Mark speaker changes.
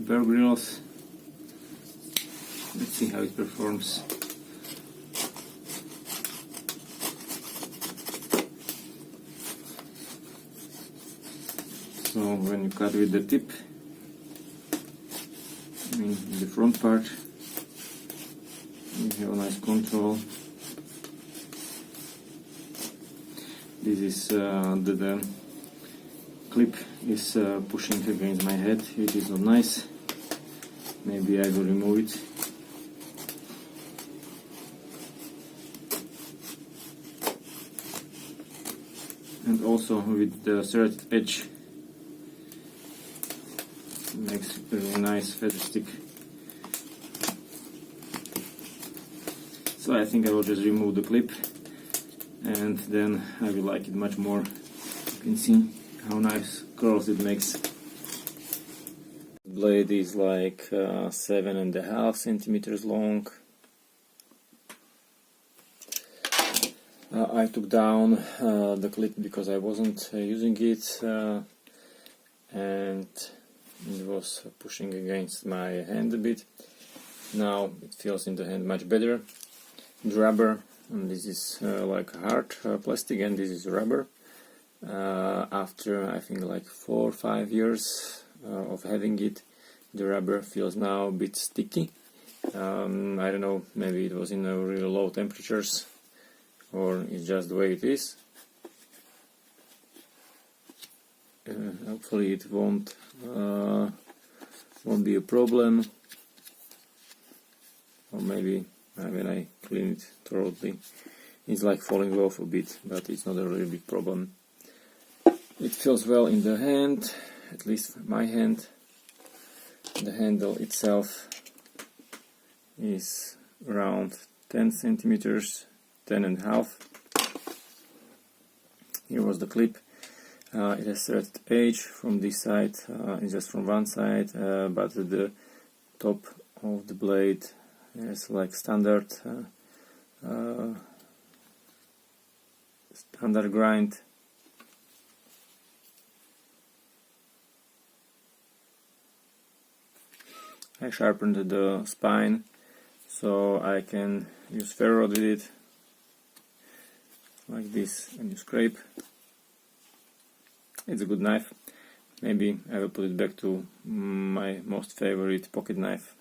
Speaker 1: Grylls. Let's see how it performs. So when you cut with the tip, I mean the front part, you have a nice control. This is the clip is pushing against my head, which is not nice. Maybe I will remove it. And also with the serrated edge, makes a really nice feather stick. So I think I will just remove the clip, and then I will like it much more. You can see how nice curls it makes. The blade is like 7.5 centimeters long. I took down the clip because I wasn't using it, and it was pushing against my hand a bit. Now it feels in the hand much better. The rubber, and this is like hard plastic, and this is rubber. After I think like 4 or 5 years of having it, the rubber feels now a bit sticky. I don't know, maybe it was in really low temperatures, or it's just the way it is. Hopefully it won't be a problem, or maybe when I clean it thoroughly it's like falling off a bit, but it's not a really big problem. It feels well in the hand, at least my hand. The handle itself is around 10 centimeters, 10.5. Here was the clip. It has serrated edge from this side, it's just from one side, but the top of the blade is like standard grind. I sharpened the spine so I can use ferro with it, like this, and you scrape. It's a good knife. Maybe I will put it back to my most favorite pocket knife.